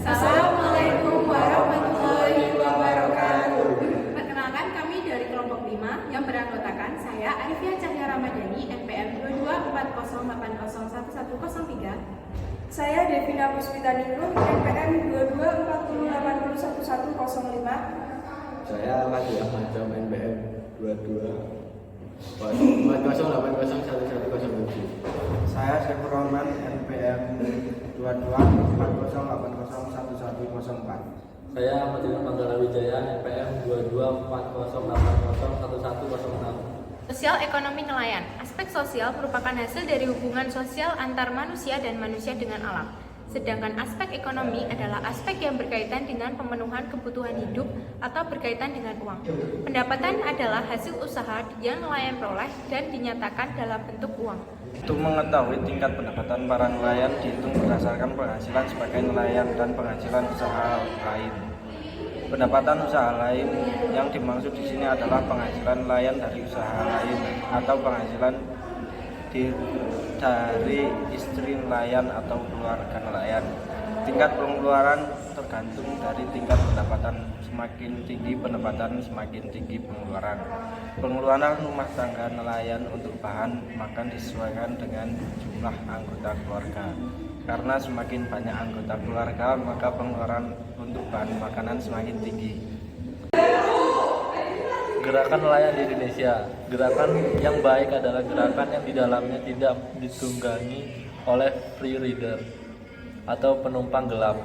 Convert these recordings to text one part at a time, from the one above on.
Assalamualaikum warahmatullahi wabarakatuh. Perkenalkan, kami dari kelompok 5 yang beranggotakan saya Arifia Cahya Ramadhani, NPM 2240801103. Saya Devina Puspitaningrum, NPM 2240811105. Saya Lagi Ahmad Jam, NPM 2240801107. Saya Syafur Rahman, NPM 2240801104. Saya Ahmad Manggala Wijaya, NPM 2240801106. Sosial ekonomi nelayan. Aspek sosial merupakan hasil dari hubungan sosial antar manusia dan manusia dengan alam. Sedangkan aspek ekonomi adalah aspek yang berkaitan dengan pemenuhan kebutuhan hidup atau berkaitan dengan uang. Pendapatan adalah hasil usaha yang nelayan peroleh dan dinyatakan dalam bentuk uang. Untuk mengetahui tingkat pendapatan para nelayan dihitung berdasarkan penghasilan sebagai nelayan dan penghasilan usaha lain. Pendapatan usaha lain yang dimaksud di sini adalah penghasilan nelayan dari usaha lain atau penghasilan dari istri nelayan atau keluarga nelayan. Tingkat pengeluaran tergantung dari tingkat pendapatan. Semakin tinggi pendapatan, semakin tinggi pengeluaran. Pengeluaran rumah tangga nelayan untuk bahan makan disesuaikan dengan jumlah anggota keluarga. Karena semakin banyak anggota keluarga, maka pengeluaran untuk bahan makanan semakin tinggi. Gerakan nelayan di Indonesia. Gerakan yang baik adalah gerakan yang di dalamnya tidak ditunggangi oleh free rider atau penumpang gelap.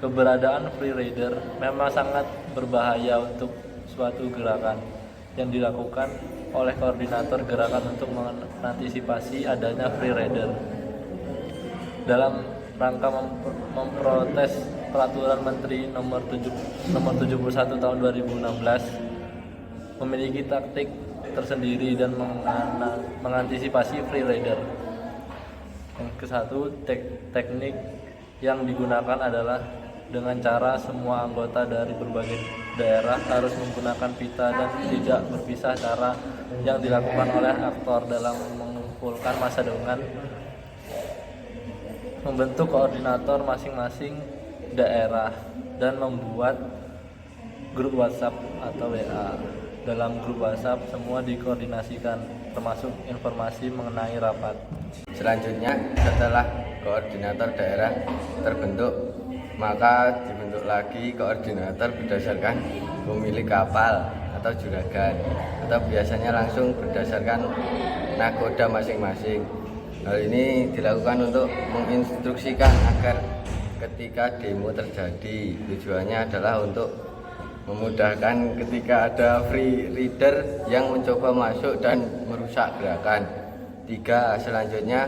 Keberadaan free rider memang sangat berbahaya untuk suatu gerakan yang dilakukan oleh koordinator gerakan untuk mengantisipasi adanya free rider. Dalam rangka memprotes peraturan Menteri nomor 71 tahun 2016 memiliki taktik tersendiri dan mengantisipasi free rider. Yang ke-1, teknik yang digunakan adalah dengan cara semua anggota dari berbagai daerah harus menggunakan pita dan tidak berpisah. Cara yang dilakukan oleh aktor dalam mengumpulkan massa dengan membentuk koordinator masing-masing daerah dan membuat grup WhatsApp atau WA. Dalam grup WhatsApp semua dikoordinasikan termasuk informasi mengenai rapat. Selanjutnya, setelah koordinator daerah terbentuk, maka dibentuk lagi koordinator berdasarkan pemilik kapal atau juragan, atau biasanya langsung berdasarkan nakoda masing-masing. Hal ini dilakukan untuk menginstruksikan agar ketika demo terjadi, tujuannya adalah untuk memudahkan ketika ada free rider yang mencoba masuk dan merusak gerakan. 3. Selanjutnya,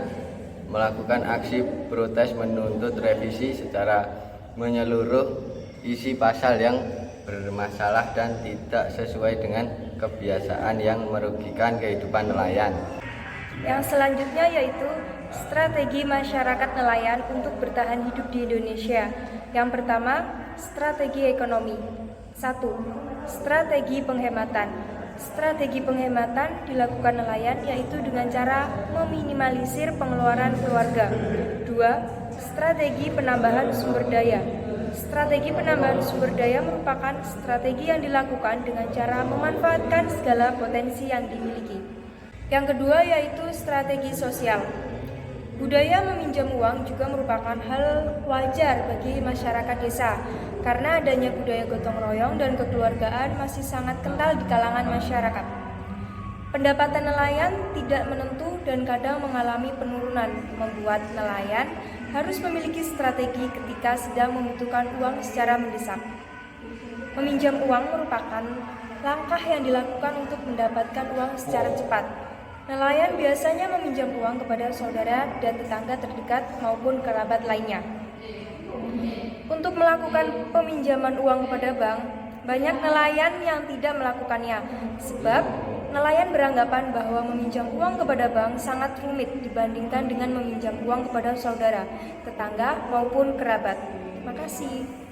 melakukan aksi protes menuntut revisi secara menyeluruh isi pasal yang bermasalah dan tidak sesuai dengan kebiasaan yang merugikan kehidupan nelayan. Yang selanjutnya yaitu strategi masyarakat nelayan untuk bertahan hidup di Indonesia. Yang pertama, strategi ekonomi. 1. Strategi penghematan. Strategi penghematan dilakukan nelayan yaitu dengan cara meminimalisir pengeluaran keluarga. 2. Strategi penambahan sumber daya. Strategi penambahan sumber daya merupakan strategi yang dilakukan dengan cara memanfaatkan segala potensi yang dimiliki. Yang kedua yaitu strategi sosial. Budaya meminjam uang juga merupakan hal wajar bagi masyarakat desa karena adanya budaya gotong royong dan kekeluargaan masih sangat kental di kalangan masyarakat. Pendapatan nelayan tidak menentu dan kadang mengalami penurunan, membuat nelayan harus memiliki strategi ketika sedang membutuhkan uang secara mendesak. Meminjam uang merupakan langkah yang dilakukan untuk mendapatkan uang secara cepat. Nelayan biasanya meminjam uang kepada saudara dan tetangga terdekat maupun kerabat lainnya. Untuk melakukan peminjaman uang kepada bank, banyak nelayan yang tidak melakukannya, sebab nelayan beranggapan bahwa meminjam uang kepada bank sangat rumit dibandingkan dengan meminjam uang kepada saudara, tetangga maupun kerabat. Terima kasih.